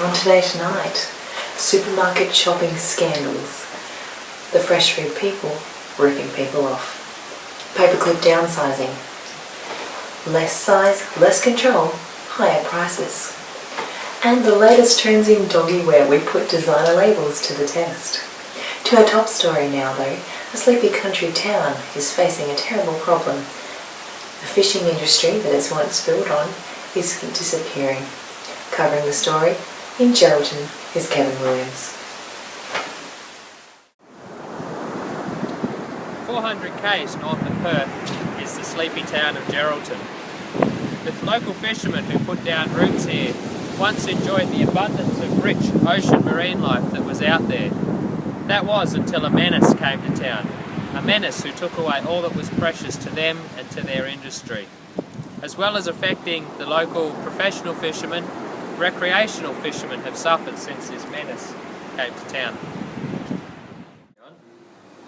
On Today Tonight, supermarket shopping scandals, the fresh food people ripping people off, paperclip downsizing, less size, less control, higher prices, and the latest trends in doggy wear. We put designer labels to the test. To our top story now though, a sleepy country town is facing a terrible problem. The fishing industry that it's once built on is disappearing. Covering the story in Geraldton is Kevin Williams. 400 k's north of Perth is the sleepy town of Geraldton. The local fishermen who put down roots here once enjoyed the abundance of rich ocean marine life that was out there. That was until a menace came to town. A menace who took away all that was precious to them and to their industry. As well as affecting the local professional fishermen, recreational fishermen have suffered since this menace came to town.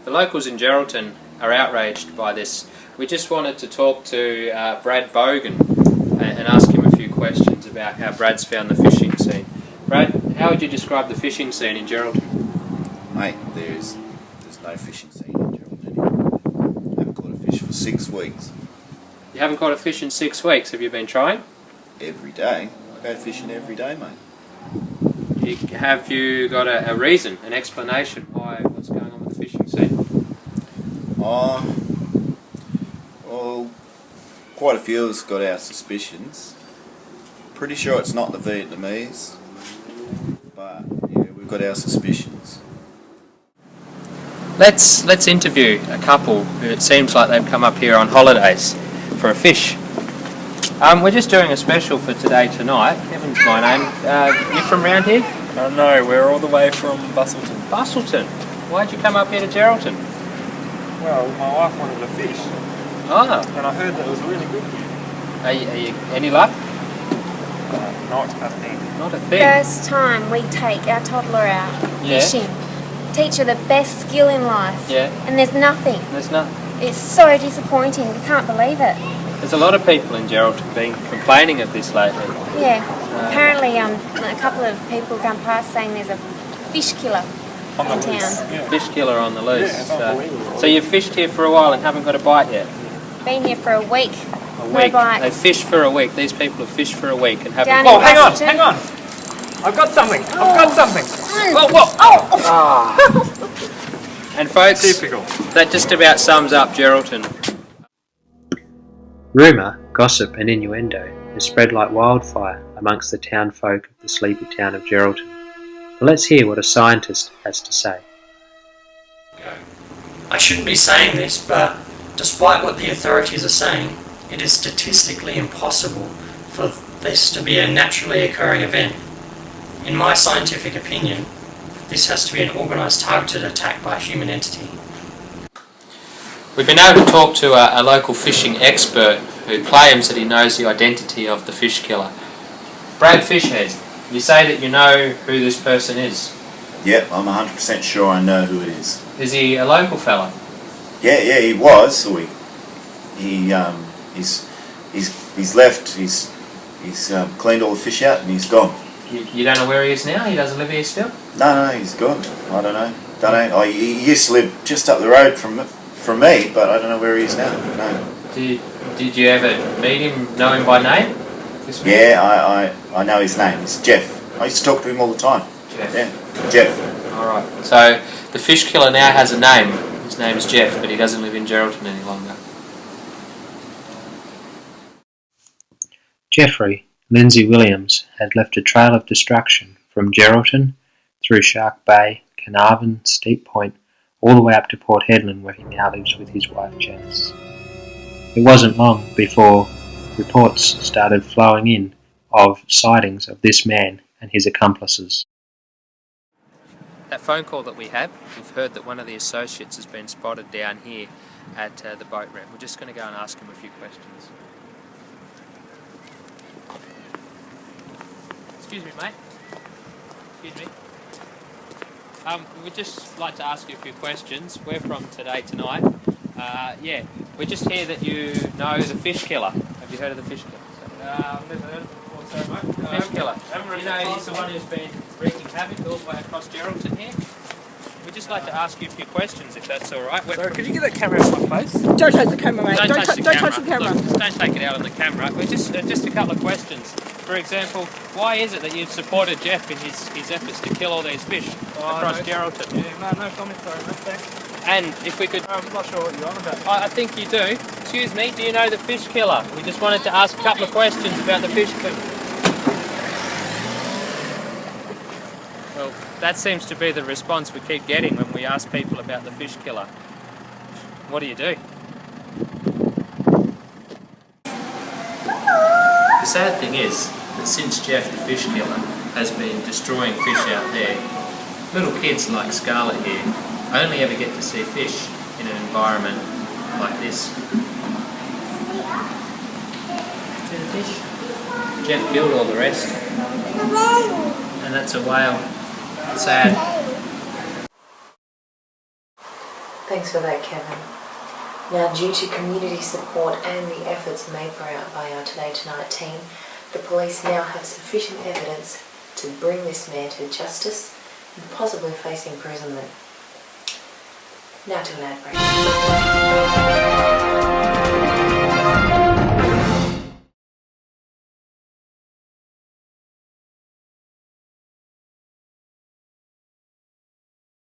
The locals in Geraldton are outraged by this. We just wanted to talk to Brad Bogan and ask him a few questions about how Brad's found the fishing scene. Brad, how would you describe the fishing scene in Geraldton? Mate, there's no fishing scene in Geraldton anymore. I haven't caught a fish for 6 weeks. You haven't caught a fish in 6 weeks. Have you been trying? Every day. I go fishing every day, mate. Have you got a reason, an explanation what's going on with the fishing scene? Well, quite a few of us got our suspicions. Pretty sure it's not the Vietnamese, but yeah, we've got our suspicions. Let's interview a couple who it seems like they've come up here on holidays for a fish. We're just doing a special for Today Tonight. Kevin's my name. You from round here? No, we're all the way from Busselton. Busselton? Why'd you come up here to Geraldton? Well, my wife wanted to fish, Ah, and I heard that it was really good here. are you any luck? Not a thing. Not a thing. First time we take our toddler out Yeah. fishing, teach her the best skill in life, Yeah. and there's nothing. There's nothing. It's so disappointing. We can't believe it. There's a lot of people in Geraldton been complaining of this lately. Yeah. Apparently, a couple of people come past saying there's a fish killer On the in town. loose. Yeah. Fish killer on the loose. Yeah, it's unbelievable. So you've fished here for a while and haven't got a bite yet? Been here for a week. A No week. bites. They fished for a week. These people have fished for a week and haven't Down Oh, in hang on, Busselton. hang on. I've got something. I've got something. Whoa, whoa. And folks, Typical. that just about sums up Geraldton. Rumour, gossip and innuendo has spread like wildfire amongst the town folk of the sleepy town of Geraldton. But let's hear what a scientist has to say. I shouldn't be saying this, but despite what the authorities are saying, it is statistically impossible for this to be a naturally occurring event. In my scientific opinion, this has to be an organised targeted attack by a human entity. We've been able to talk to a local fishing expert who claims that he knows the identity of the fish killer. Brad Fishhead, you say that you know who this person is. Yep, I'm 100% sure I know who it is. Is he a local fella? Yeah, he was. So he's left. He's cleaned all the fish out and he's gone. You don't know where he is now? He doesn't live here still? No, he's gone. I don't know. Oh, he used to live just up the road from me, but I don't know where he is now. No. Did you ever meet him, know him by name? This man? Yeah, I know his name. It's Jeff. I used to talk to him all the time. Jeff. Yeah, Jeff. Alright, so the fish killer now has a name. His name is Jeff, but he doesn't live in Geraldton any longer. Jeffrey Lindsay Williams had left a trail of destruction from Geraldton through Shark Bay, Carnarvon, Steep Point, all the way up to Port Hedland where he now lives with his wife Janice. It wasn't long before reports started flowing in of sightings of this man and his accomplices. That phone call that we have, we've heard that one of the associates has been spotted down here at the boat ramp. We're just going to go and ask him a few questions. Excuse me, mate. Excuse me. We'd just like to ask you a few questions. We're from Today Tonight. We just hear that you know the fish killer. Have you heard of the fish killer? I've never heard of it before, Fish killer. You know, he's the one who's been wreaking havoc all the way across Geraldton here. We'd just like to ask you a few questions, if that's all right. Sorry, could you get that camera out of my face? Don't touch the camera, mate. Don't touch the camera. Look, Look, don't take it out on the camera. We're just a couple of questions. For example, why is it that you've supported Jeff in his efforts to kill all these fish across Geraldton? Yeah, no comment, sorry, mate, thanks. And if we could... I'm not sure what you're on about. I think you do. Excuse me, do you know the fish killer? We just wanted to ask a couple of questions about the fish killer. Well, that seems to be the response we keep getting when we ask people about the fish killer. What do you do? The sad thing is that since Jeff the fish killer has been destroying fish out there, little kids like Scarlett here only ever get to see fish in an environment like this. See the fish? Jeff killed all the rest. And that's a whale. Sad. Thanks for that, Kevin. Now, due to community support and the efforts made by our Today Tonight team, the police now have sufficient evidence to bring this man to justice and possibly face imprisonment. Now to an ad break.